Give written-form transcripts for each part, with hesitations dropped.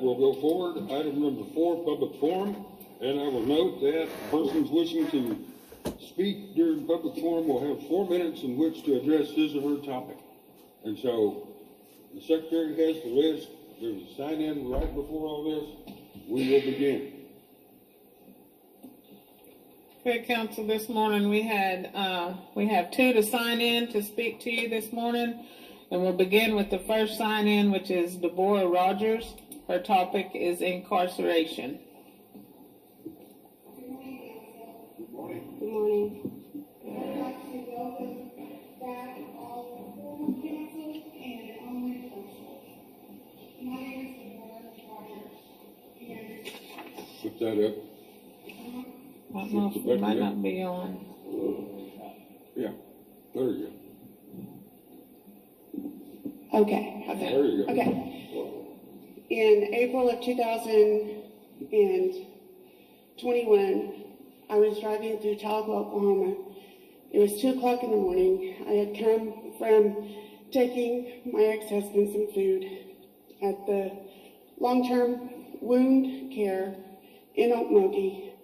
we'll go forward. Item number 4, public forum. And I will note that persons wishing to speak during public forum will have 4 minutes in which to address his or her topic. And so the secretary has the list. There's a sign-in right before all this. We will begin. Okay, Council, this morning we have 2 to sign in to speak to you this morning. And we'll begin with the first sign-in, which is Deborah Rogers. Her topic is incarceration. Good morning. I'd like to welcome back all former council and online council. My name is Deborah Rogers. Put that up. I don't know if it might not be on. Yeah, there you go. Okay. There you go. Okay. In April of 2021, I was driving through Talbot, Oklahoma. It was 2 o'clock in the morning. I had come from taking my ex-husband some food at the long-term wound care in Okmulgee.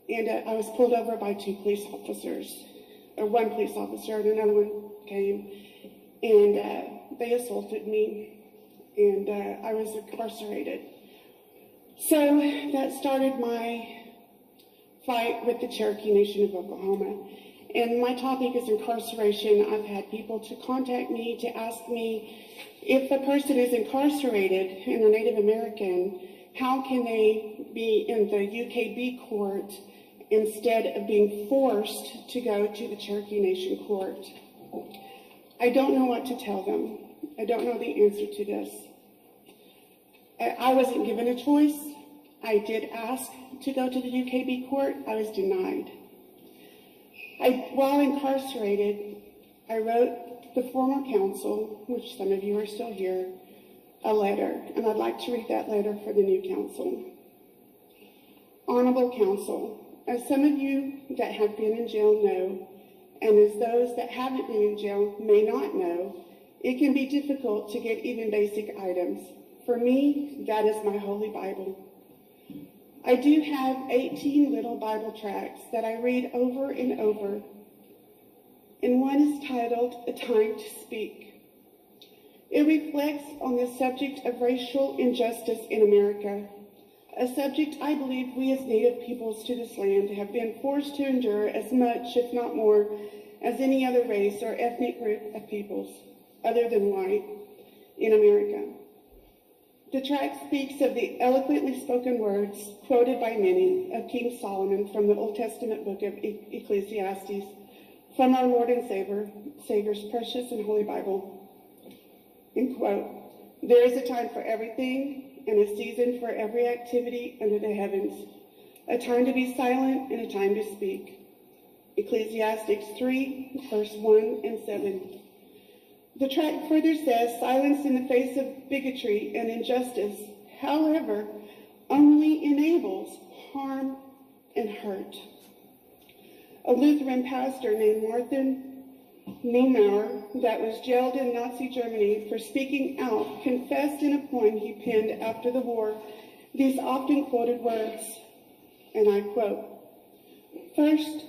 And I was pulled over by 2 police officers, or 1 police officer, and another one came. And they assaulted me, and I was incarcerated. So that started my fight with the Cherokee Nation of Oklahoma. And my topic is incarceration. I've had people to contact me to ask me if a person is incarcerated and a Native American, how can they be in the UKB court instead of being forced to go to the Cherokee Nation court? I don't know what to tell them. I don't know the answer to this. I wasn't given a choice. I did ask to go to the UKB court. I was denied. While incarcerated, I wrote the former council, which some of you are still here, a letter, and I'd like to read that letter for the new council. Honorable Council, as some of you that have been in jail know, and as those that haven't been in jail may not know, it can be difficult to get even basic items. For me, that is my Holy Bible. I do have 18 little Bible tracts that I read over and over, and one is titled, A Time to Speak. It reflects on the subject of racial injustice in America, a subject I believe we as Native peoples to this land have been forced to endure as much, if not more, as any other race or ethnic group of peoples, other than white, in America. The tract speaks of the eloquently spoken words, quoted by many, of King Solomon from the Old Testament book of Ecclesiastes, from our Lord and Savior's precious and holy Bible. And quote, there is a time for everything and a season for every activity under the heavens, a time to be silent and a time to speak. Ecclesiastes 3, verse 1 and 7. The tract further says, silence in the face of bigotry and injustice, however, only enables harm and hurt. A Lutheran pastor named Martin Niemauer, that was jailed in Nazi Germany for speaking out, confessed in a poem he penned after the war these often quoted words, and I quote, first,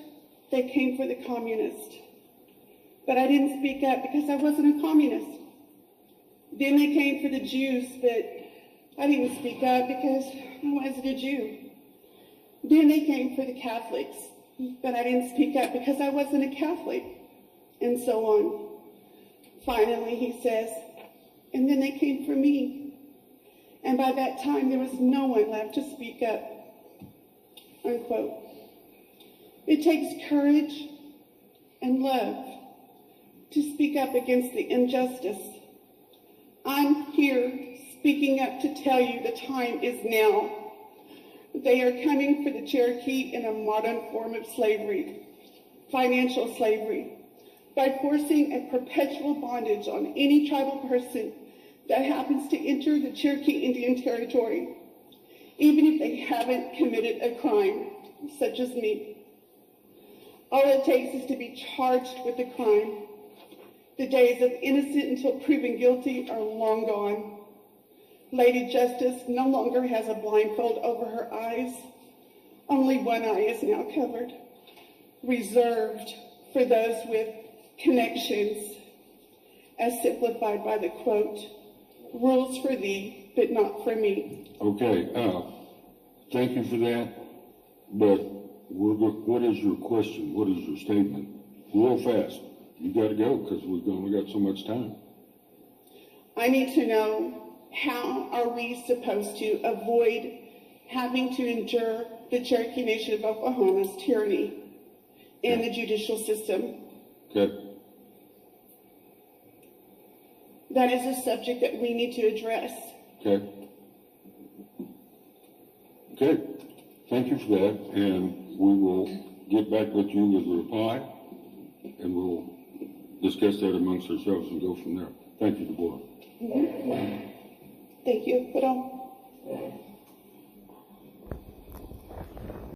they came for the communists, but I didn't speak up because I wasn't a communist. Then they came for the Jews, but I didn't speak up because I wasn't a Jew. Then they came for the Catholics, but I didn't speak up because I wasn't a Catholic, and so on. Finally, he says, and then they came for me. And by that time, there was no one left to speak up, unquote. It takes courage and love to speak up against the injustice. I'm here speaking up to tell you the time is now. They are coming for the Cherokee in a modern form of slavery, financial slavery, by forcing a perpetual bondage on any tribal person that happens to enter the Cherokee Indian Territory, even if they haven't committed a crime, such as me. All it takes is to be charged with a crime. The days of innocent until proven guilty are long gone. Lady Justice no longer has a blindfold over her eyes. Only one eye is now covered, reserved for those with connections, as simplified by the quote, rules for thee, but not for me. Okay, thank you for that, but what is your question? What is your statement? Real fast. You gotta go, because we've only got so much time. I need to know, how are we supposed to avoid having to endure the Cherokee Nation of Oklahoma's tyranny in the judicial system? Okay. That is a subject that we need to address. Okay. Okay. Thank you for that, and we will get back with you with a reply, and we'll discuss that amongst ourselves and go from there. Thank you, Deborah. Thank you. Put on.